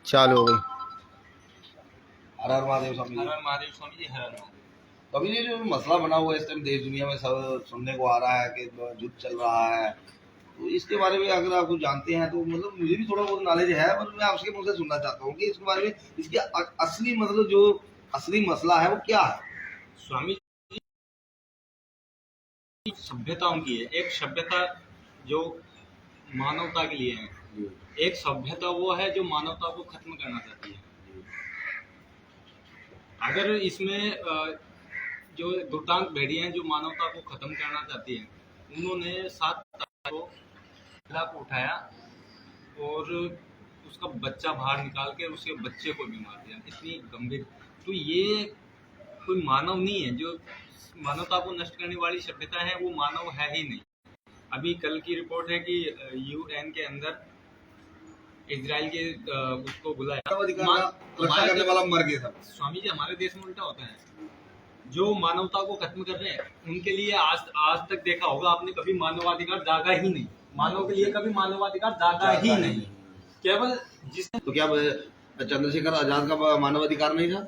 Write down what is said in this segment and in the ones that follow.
चालू हो गई। हर हर महादेव स्वामी जी। हर हर महादेव स्वामी जी, हर हर महादेव। तो अभी ये जो मसला बना हुआ है इस टाइम देश दुनिया में सब सुनने को आ रहा है कि युद्ध चल रहा है, तो इसके बारे में अगर आप कुछ जानते हैं तो मतलब मुझे भी थोड़ा बहुत नॉलेज है, पर मैं आपके मुंह से सुनना चाहता हूँ कि इसके बारे में इसके असली मतलब जो असली मसला है वो क्या है। स्वामी जी सभ्यताओं की है। एक सभ्यता जो मानवता के लिए है, एक सभ्यता वो है जो मानवता को खत्म करना चाहती है। अगर इसमें जो दुर्दांत भेड़िए हैं जो मानवता को खत्म करना चाहती है, उन्होंने 7 तारीख को खिलाफ उठाया और उसका बच्चा बाहर निकाल के उसके बच्चे को भी मार दिया। इतनी गंभीर, तो ये कोई मानव नहीं है। जो मानवता को नष्ट करने वाली सभ्यता है वो मानव है ही नहीं। अभी कल की रिपोर्ट है कि यूएन के अंदर इजराइल के उसको बुलाया, रक्षा करने वाला मर गया था। स्वामी जी हमारे देश में उल्टा होता है। जो मानवता को खत्म कर रहे हैं उनके लिए आज तक देखा होगा आपने, कभी मानवाधिकार जागा ही नहीं। मानव के लिए कभी मानवाधिकार जागा ही नहीं। केवल जिसने तो क्या चंद्रशेखर आजाद का मानवाधिकार नहीं था?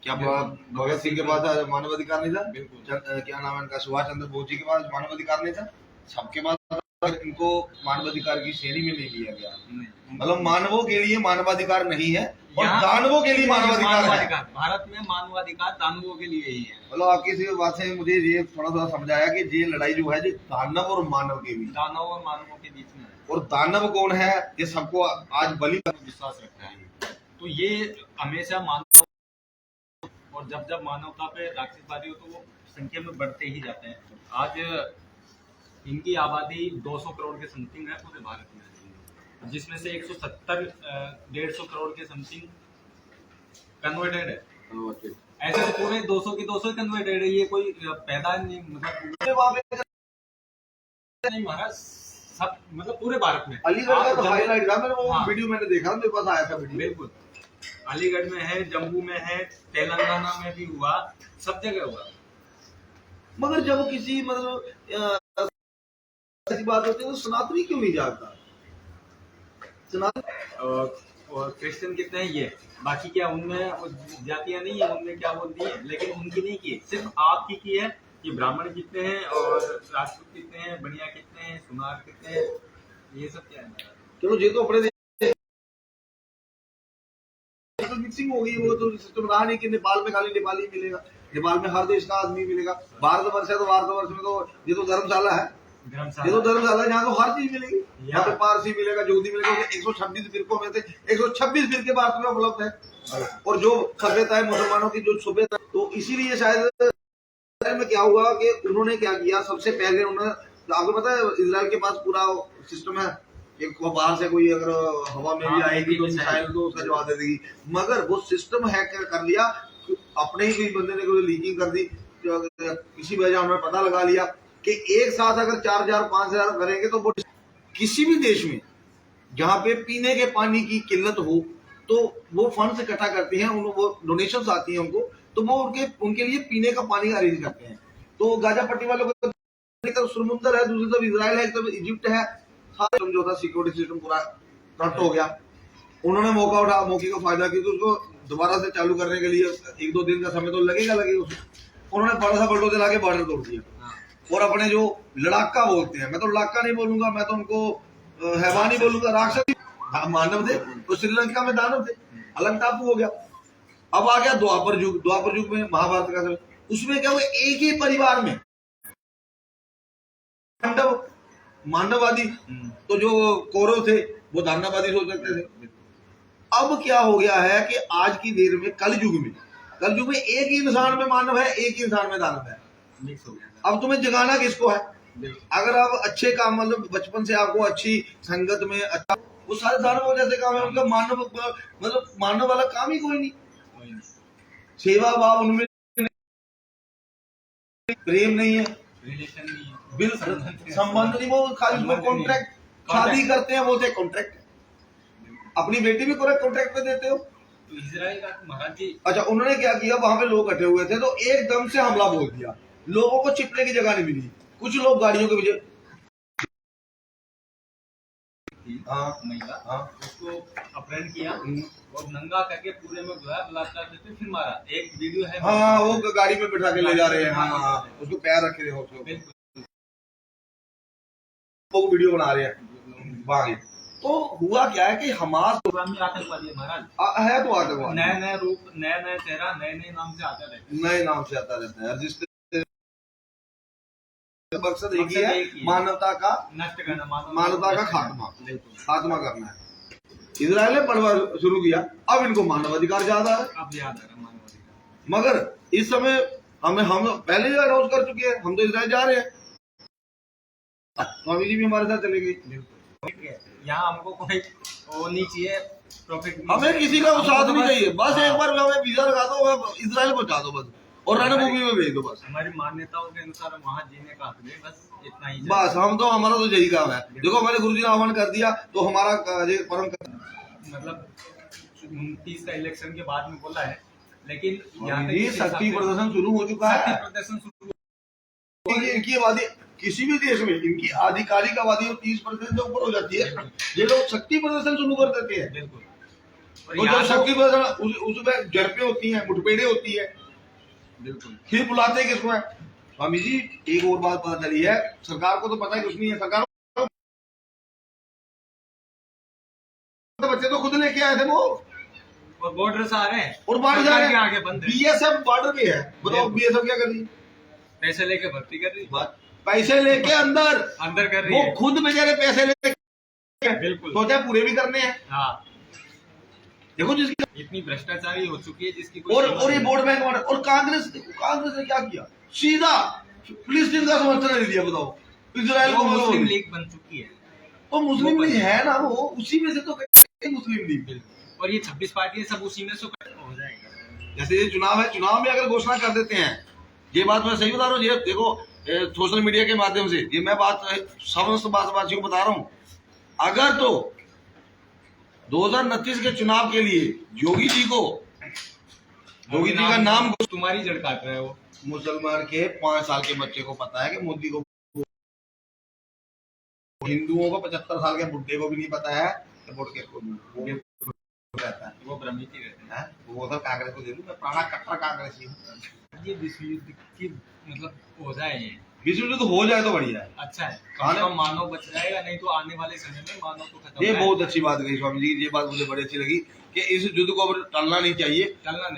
क्या भगत सिंह के पास मानवाधिकार नहीं था? बिल्कुल। क्या नाम है इनका, सुभाष चंद्र बोस जी के पास मानवाधिकार नहीं था? सबके पास। इनको मानवाधिकार की श्रेणी में नहीं लिया गया। मतलब मानवों के लिए मानवाधिकार नहीं है और दानवों के लिए मानवाधिकार है। भारत में मानवाधिकार दानवों के लिए ही है। मतलब आपकी इसी बात से मुझे ये थोड़ा समझाया कि ये लड़ाई जो है जो दानव और मानव के बीच, दानव और मानवों के बीच में है। और दानव कौन है ये सबको आज बलि विश्वास रखता है। तो ये हमेशा मानव, और जब मानवता पे राक्षसवादी हो तो वो संख्या में बढ़ते ही जाते हैं। आज इनकी आबादी 200 करोड़ के समथिंग है पूरे भारत में, जिसमें से 170-150 करोड़ के समथिंग कन्वर्टेड है। ऐसे तो पूरे 200 के 200 कन्वर्टेड है। ये कोई पैदा नहीं, मतलब नहीं महाराज, सब मतलब पूरे भारत में। अलीगढ़ का तो हाईलाइट था, मैंने वो वीडियो मैंने देखा, मेरे पास आया था वीडियो। बिल्कुल, अलीगढ़ में है, जम्मू में है, तेलंगाना में भी हुआ, सब जगह हुआ। मगर जब किसी मतलब ऐसी बात होती है तो सनातनी क्यों नहीं जागता? सनातन और क्रिश्चियन कितने हैं, ये बाकी क्या उनमें जातियां नहीं है, उनमें क्या बोलती है, लेकिन उनकी नहीं की, सिर्फ आपकी की है कि ब्राह्मण कितने हैं और राजपूत कितने हैं, बनिया कितने हैं, सुनार कितने हैं, ये सब क्या है। चलो ये तो अपने मिक्सिंग हो गई, वो तो सिस्टम रहा नहीं कि नेपाल में खाली नेपाली मिलेगा, नेपाल में हर देश का आदमी मिलेगा। भारतवर्ष है तो भारतवर्ष में तो ये तो धर्मशाला है, ये तो धर्मशाला है, यहाँ तो हर चीज मिलेगी। यहाँ पे पारसी मिलेगा, जोधी मिलेगा। 126 फिरकों में से 126 फिरके भारत में उपलब्ध है। और जो सभ्यता है मुसलमानों की, जो सभ्यता, तो इसीलिए शायद में क्या हुआ कि उन्होंने क्या किया, सबसे पहले उन्होंने, आपको पता है इजराइल के पास पूरा सिस्टम है, एक बाहर से कोई अगर हवा में भी आएगी तो मिसाइल तो उसका जवाब दे देगी। मगर वो सिस्टम हैक कर लिया, अपने ही कोई बंदे ने कोई लीकिंग कर दी, किसी वजह उन्होंने पता लगा लिया कि एक साथ अगर 4000 5000 करेंगे तो वो किसी भी देश में जहाँ पे पीने के पानी की किल्लत हो तो वो फंड इकट्ठा करते हैं, वो डोनेशन आती है उनको, तो वो उनके लिए पीने का पानी अरेंज करते हैं। तो गाजा पट्टी वालों को एक तरफ समुंदर है, दूसरी तरफ इजराइल है, एक तरफ इजिप्ट है, सारे जो था सिक्योरिटी सिस्टम पूरा कट हो गया। उन्होंने मौके का फायदा किया, उसको दोबारा से चालू करने के लिए 1-2 दिन का समय तो लगेगा उसको। उन्होंने बड़ा सा बल्डोजर लाके बॉर्डर तोड़ दिया। और अपने जो लड़ाका बोलते हैं, मैं तो लड़ाका नहीं बोलूंगा, मैं तो उनको हैवानी बोलूंगा, राक्षस मानव थे, तो श्रीलंका में दानव थे, अलग टापू हो गया। अब आ गया द्वापर युग। द्वापर युग में महाभारत का समय, उसमें क्या हुआ, एक ही परिवार में मांडववादी, तो जो कौरव थे वो दानववादी सोच सकते थे। अब क्या हो गया है कि आज की देर में कलयुग में एक ही इंसान में मानव है, एक ही इंसान में दानव है, मिक्स हो गया। अब तुम्हें जगाना किसको है? अगर आप अच्छे काम, मतलब बचपन से आपको अच्छी संगत में अच्छा, वो सारे दानव जैसे काम है, उनका मानव मतलब मानव वाला काम ही कोई नहीं। सेवा भाव उनमें, प्रेम नहीं है, रिलेशन नहीं है, बिल संबंध नहीं, वो खाली कॉन्ट्रैक्ट, शादी करते हैं बोलते हैं कॉन्ट्रैक्ट। अपनी बेटी भी कॉन्ट्रैक्ट पे देते हो। तो इजराइल का महाराज जी, अच्छा उन्होंने क्या किया, वहां पे लोग इकट्ठे हुए थे तो एकदम से हमला बोल दिया, लोगों को छिपने की जगह नहीं मिली। कुछ लोग गाड़ियों के पीछे, महिला उसको अपहरण किया और नंगा करके पूरे में जो है बलात्कार करते फिर मारा। एक वीडियो है। हाँ, वो गाड़ी में बिठा के ले जा रहे हैं। हाँ, उसको पैर रखे रहे हो, बिल्कुल। वो वीडियो बना रहे हैं वहां। तो हुआ क्या है कि हमास आतंकवादी है महाराज, है तो आतंकवादी, नए नए रूप, नया नया चेहरा, नए नए नाम से आता रहता है, नए नाम से आता रहता है, जिससे मकसद एक ही है, मानवता का नष्ट करना, मानवता का खात्मा करना है। इजराइल ने पड़वा शुरू किया, अब इनको मानवाधिकार ज्यादा है, अब याद आ रहा मानवाधिकार। मगर इस समय हम पहले ही अनाउंस कर चुके हैं, हम तो इजराइल जा रहे हैं, स्वामी जी भी हमारे साथ चलेंगे। यहाँ हमको कोई वो नहीं चाहिए प्रॉफिट, हमें किसी का साथ नहीं चाहिए, बस एक बार हमें वीजा लगा दो, इजराइल पहुंचा दो बस, और रणभूमि में भेज दो बस। हमारी मान्यताओं के अनुसार वहाँ जीने का हक दे, बस इतना ही। बस हमारा तो यही काम है। देखो हमारे गुरुजी ने आह्वान कर दिया तो हमारा परम मतलब 29 का इलेक्शन के बाद में बोला है, लेकिन ये शक्ति प्रदर्शन शुरू हो चुका है। प्रदर्शन शुरू, इनकी आबादी किसी भी देश में इनकी आधिकारिक आबादी 30% से ऊपर हो जाती है, ये लोग शक्ति प्रदर्शन शुरू कर देते हैं। बिल्कुल। तो जब शक्ति प्रदर्शन उसमें झड़पें होती हैं, मुठभेड़ें होती है, बिल्कुल, फिर बुलाते हैं किसको है। स्वामी जी एक और बात पता चली है, सरकार को तो पता है कुछ नहीं है, सरकार बच्चे तो खुद लेके आए थे वो, और बॉर्डर से आ रहे हैं और बाहर जा रहे हैं, आगे बंद है। बीएसएफ बॉर्डर पे है, बताओ बीएसएफ क्या कर रही है? पैसे लेके भर्ती कर रही है, पैसे लेके अंदर कर रही वो है, खुद बेचारे पैसे लेके, बिल्कुल, सोचा पूरे भी करने हैं। हाँ, देखो जिसकी इतनी भ्रष्टाचारी हो चुकी है जिसकी और ये वोट बैंक ऑर्डर, और कांग्रेस ने क्या किया, सीधा फिलिस्तीन का समर्थन नहीं दिया। बताओ इजराइल को, मुस्लिम लीग बन चुकी है, तो मुस्लिम लीग है ना, वो उसी में से तो मुस्लिम लीग, और ये 26 पार्टी सब उसी में से हो जाएगा। जैसे ये चुनाव है, चुनाव में अगर घोषणा कर देते हैं, ये बात मैं सही बता रहा हूँ, ये देखो सोशल मीडिया के माध्यम से ये मैं बात समस्त बातवासियों को बता रहा हूँ, अगर तो 2029 के चुनाव के लिए योगी जी का नाम, तुम्हारी जड़ काट रहे हो। मुसलमान के 5 साल के बच्चे को पता है कि मोदी को, हिंदुओं को 75 साल के बुढ़े को भी नहीं पता है कि वोट के रहता है, वो भ्रमित ही रहते हैं। वो तो कांग्रेस को दे दूं, मैं प्राणा कट्टर कांग्रेसी हूँ। ये विश्व युद्ध की मतलब हो जाए, ये विश्व युद्ध हो जाए तो बढ़िया है, अच्छा है, कम से कम मानव बच जाएगा, नहीं तो आने वाले समय में मानव तो खत्म। ये बहुत अच्छी बात कही स्वामी जी, ये बात मुझे बड़ी अच्छी लगी कि इस युद्ध को अब टलना नहीं चाहिए,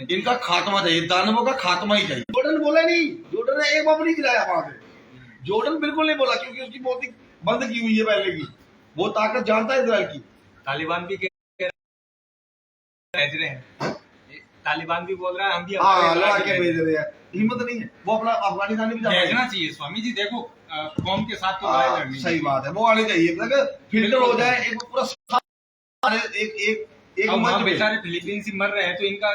इनका खात्मा चाहिए, दानवों का खात्मा ही चाहिए। जोर्डन बोला नहीं, जोर्डन ने एक बार नहीं गिराया वहां पे, जोर्डन बिल्कुल नहीं बोला, क्योंकि उसकी मोदी बंद की हुई है पहले की, वो ताकत जानता है इजराइल की। तालिबान भी भेज रहे हैं, तालिबान भी बोल रहा है हम भी लड़ा के भेज रहे हैं, हिम्मत नहीं है, वो अपना अफगानिस्तान भी भेजना चाहिए। स्वामी जी देखो कौम के साथ तो लड़ाई लड़नी, सही बात है, वो आने चाहिए, फिल्टर हो जाए एक पूरा एक बेचारे फिलीपींस ही मर रहे हैं तो इनका